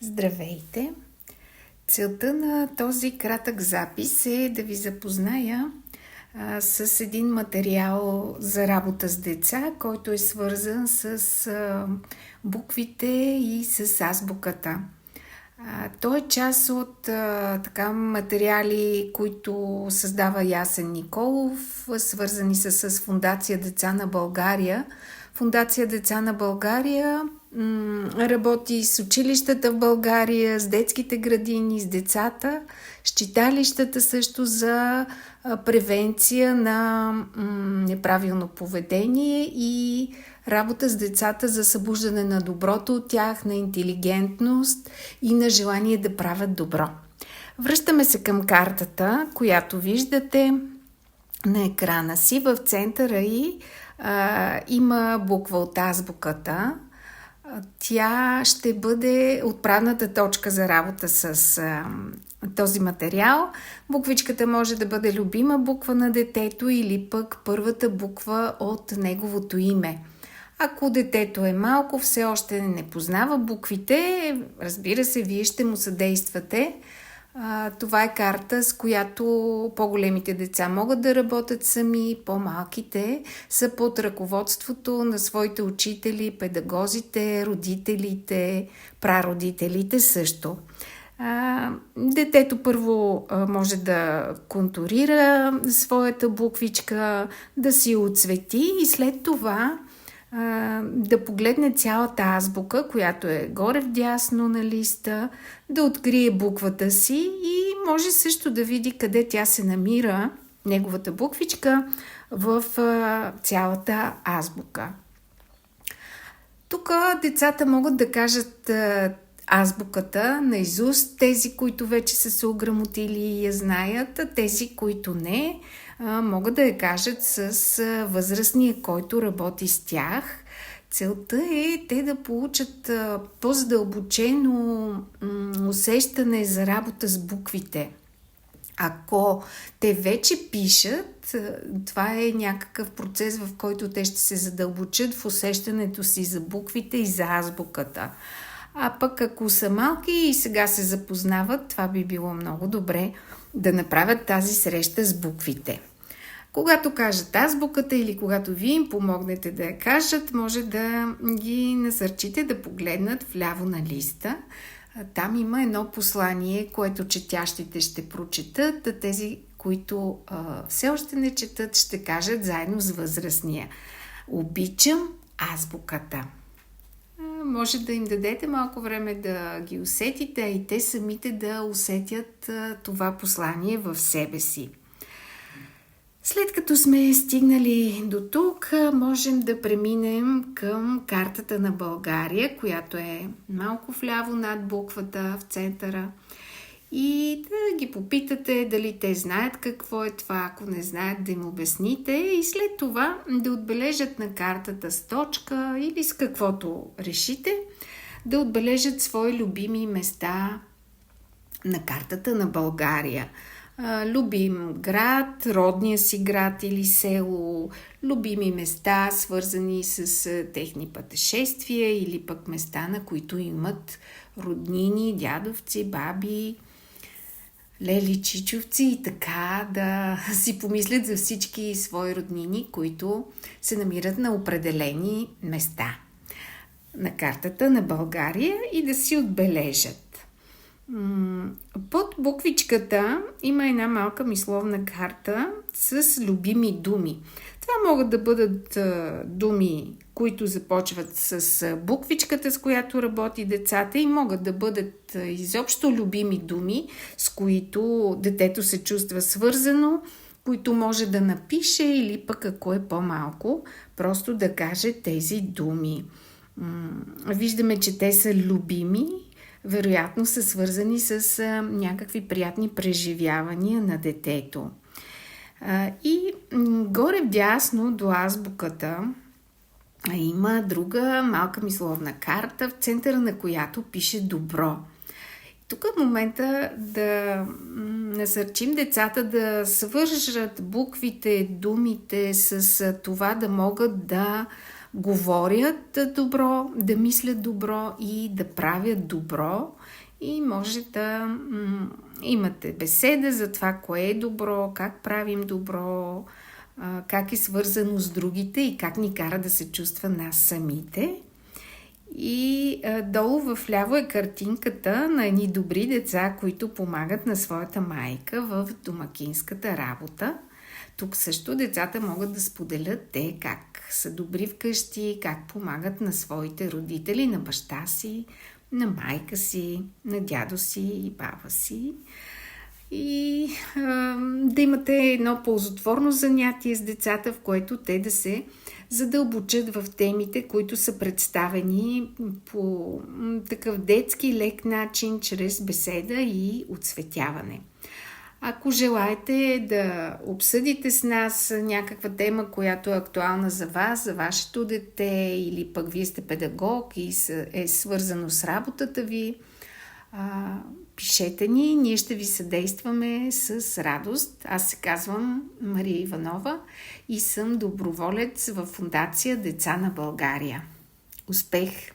Здравейте! Целта на този кратък запис е да ви запозная с един материал за работа с деца, който е свързан с буквите и с азбуката. Той е част от материали, които създава Ясен Николов, свързани с Фондация Деца на България. Фондация Деца на България работи с училищата в България, с детските градини, с децата, с читалищата също за превенция на неправилно поведение и работа с децата за събуждане на доброто от тях, на интелигентност и на желание да правят добро. Връщаме се към картата, която виждате на екрана си. В центъра ѝ има буква от азбуката. Тя ще бъде отправната точка за работа с този материал. Буквичката може да бъде любима буква на детето или пък първата буква от неговото име. Ако детето е малко, все още не познава буквите, разбира се, вие ще му съдействате. Това е карта, с която по-големите деца могат да работят сами, по-малките са под ръководството на своите учители, педагозите, родителите, прародителите също. Детето първо може да контурира своята буквичка, да си отцвети и след това да погледне цялата азбука, която е горе вдясно на листа, да открие буквата си и може също да види къде тя се намира, неговата буквичка, в цялата азбука. Тук децата могат да кажат азбуката наизуст, тези, които вече са се ограмотили и я знаят, а тези, които не, могат да я кажат с възрастния, който работи с тях. Целта е те да получат по-задълбочено усещане за работа с буквите. Ако те вече пишат, това е някакъв процес, в който те ще се задълбочат в усещането си за буквите и за азбуката. А пък ако са малки и сега се запознават, това би било много добре да направят тази среща с буквите. Когато кажат азбуката или когато вие им помогнете да я кажат, може да ги насърчите да погледнат вляво на листа. Там има едно послание, което четящите ще прочетат, а тези, които все още не четат, ще кажат заедно с възрастния. Обичам азбуката. Може да им дадете малко време да ги усетите, а и те самите да усетят това послание в себе си. След като сме стигнали до тук, можем да преминем към картата на България, която е малко вляво над буквата в центъра, и да ги попитате дали те знаят какво е това, ако не знаят да им обясните и след това да отбележат на картата с точка или с каквото решите, да отбележат свои любими места на картата на България. Любим град, родния си град или село, любими места, свързани с техни пътешествия или пък места, на които имат роднини, дядовци, баби, лели, чичовци и така да си помислят за всички свои роднини, които се намират на определени места на картата на България и да си отбележат. Под буквичката има една малка мисловна карта с любими думи. Това могат да бъдат думи, които започват с буквичката, с която работи децата, и могат да бъдат изобщо любими думи, с които детето се чувства свързано, които може да напише или пък ако е по-малко, просто да каже тези думи. Виждаме, че те са любими, вероятно са свързани с някакви приятни преживявания на детето. И горе вдясно до азбуката има друга малка мисловна карта, в центъра на която пише добро. Тук е момента да насърчим децата да свържат буквите, думите с това да могат да говорят добро, да мислят добро и да правят добро. И може да имате беседа за това, кое е добро, как правим добро, как е свързано с другите и как ни кара да се чувства нас самите. И долу в ляво е картинката на едни добри деца, които помагат на своята майка в домакинската работа. Тук също децата могат да споделят те как са добри вкъщи, как помагат на своите родители, на баща си, на майка си, на дядо си и баба си. И да имате едно ползотворно занятие с децата, в което те да се задълбочат в темите, които са представени по такъв детски лек начин, чрез беседа и оцветяване. Ако желаете да обсъдите с нас някаква тема, която е актуална за вас, за вашето дете, или пък вие сте педагог и е свързано с работата ви, пишете ни, ние ще ви съдействаме с радост. Аз се казвам Мария Иванова и съм доброволец в Фондация Деца на България. Успех!